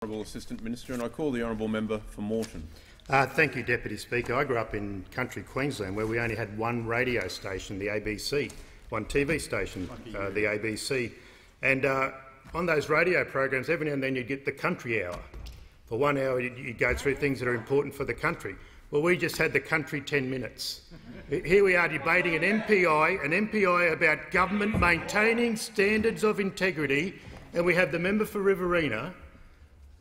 Honourable Assistant Minister, and I call the honourable member for Moreton. Thank you, Deputy Speaker. I grew up in country Queensland where we only had one radio station, the ABC, one TV station, the ABC. And on those radio programs, every now and then you'd get the country hour. For 1 hour you'd go through things that are important for the country. Well, we just had the country 10 minutes. Here we are debating an MPI about government maintaining standards of integrity, and we have the member for Riverina.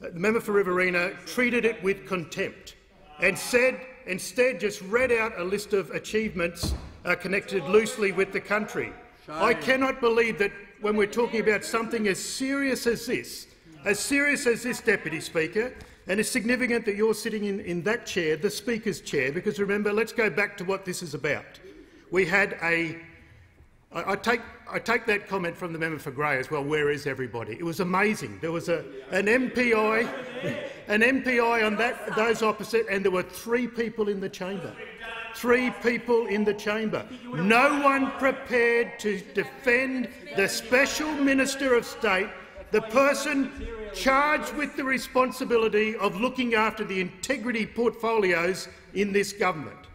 The member for Riverina treated it with contempt and instead just read out a list of achievements connected loosely with the country. I cannot believe that when we're talking about something as serious as this, Deputy Speaker, and it's significant that you're sitting in that chair, the Speaker's chair, because remember, let's go back to what this is about. We had I take that comment from the member for Grey as well. Where is everybody? It was amazing. There was an MPI on those opposite, and there were 3 people in the chamber. 3 people in the chamber. No one prepared to defend the Special Minister of State, the person charged with the responsibility of looking after the integrity portfolios in this government.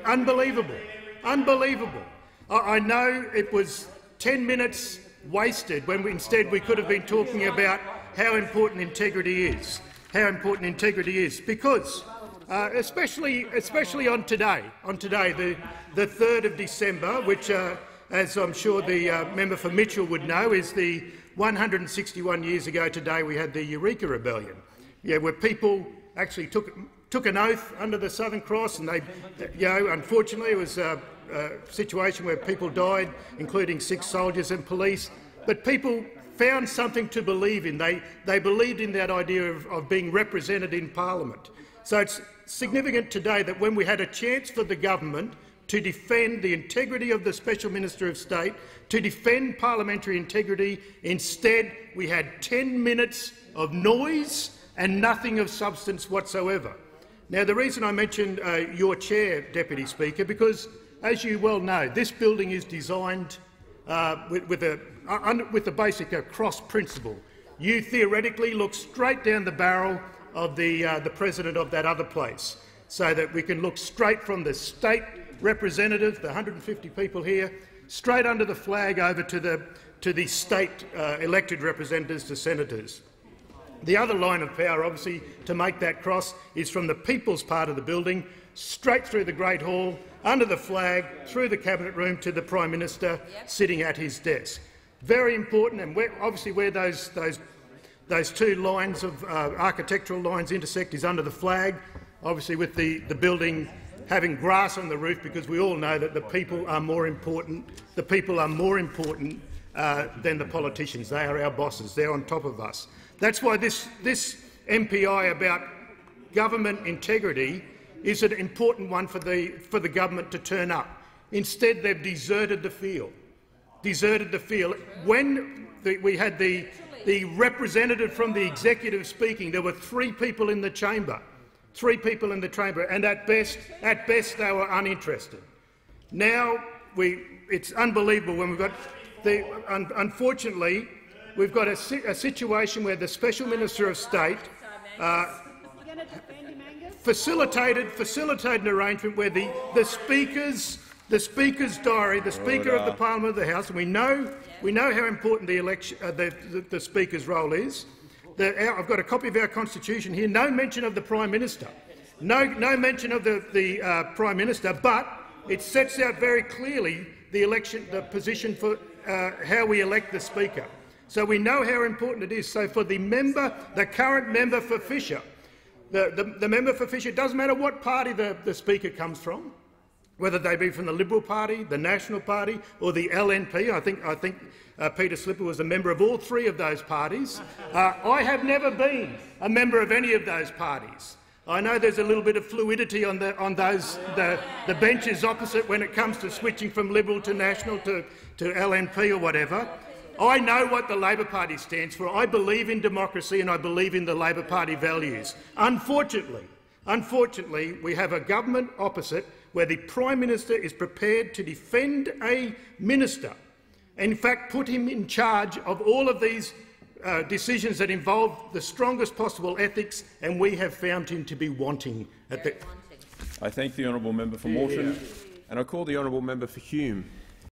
Unbelievable. Unbelievable. I know it was 10 minutes wasted when instead we could have been talking about how important integrity is. Because, especially on today, the 3rd of December, which, as I'm sure the member for Mitchell would know, is the 161 years ago today we had the Eureka Rebellion, where people actually took an oath under the Southern Cross, and unfortunately it was a situation where people died, including 6 soldiers and police, but people found something to believe in. They believed in that idea of being represented in Parliament. So it's significant today that when we had a chance for the government to defend the integrity of the Special Minister of State, to defend parliamentary integrity, instead we had 10 minutes of noise and nothing of substance whatsoever. Now, the reason I mentioned your chair, Deputy Speaker, because, as you well know, this building is designed with the basic cross principle. You theoretically look straight down the barrel of the president of that other place, so that we can look straight from the state representatives, the 150 people here, straight under the flag over to the state elected representatives, the senators. The other line of power, obviously, to make that cross is from the people's part of the building, straight through the Great Hall, under the flag, through the Cabinet Room to the Prime Minister sitting at his desk. Very important, and obviously where those 2 lines of architectural lines intersect is under the flag, obviously with the building having grass on the roof, because we all know that the people are more important. The people are more important than the politicians. They are our bosses. They're on top of us. That's why this MPI about government integrity is an important one for the government to turn up. Instead, they've deserted the field. When we had the representative from the executive speaking, there were 3 people in the chamber. 3 people in the chamber, and at best they were uninterested. Now it's unbelievable when we've got unfortunately we've got a situation where the Special Minister of State facilitated an arrangement where the Speaker's diary, the Speaker of the Parliament of the House, and we know how important the Speaker's role is. I've got a copy of our Constitution here. No mention of the Prime Minister. No mention of the Prime Minister, but it sets out very clearly the position for how we elect the Speaker. So we know how important it is. So for the current member for Fisher, the member for Fisher, it doesn't matter what party the Speaker comes from, whether they be from the Liberal Party, the National Party or the LNP. I think Peter Slipper was a member of all 3 of those parties. I have never been a member of any of those parties. I know there's a little bit of fluidity on the benches opposite when it comes to switching from Liberal to National to LNP or whatever. I know what the Labor Party stands for. I believe in democracy and I believe in the Labor Party values. Unfortunately, we have a government opposite where the Prime Minister is prepared to defend a minister, in fact put him in charge of all of these decisions that involve the strongest possible ethics, and we have found him to be wanting. I thank the honourable member for Moreton, and I call the honourable member for Hume.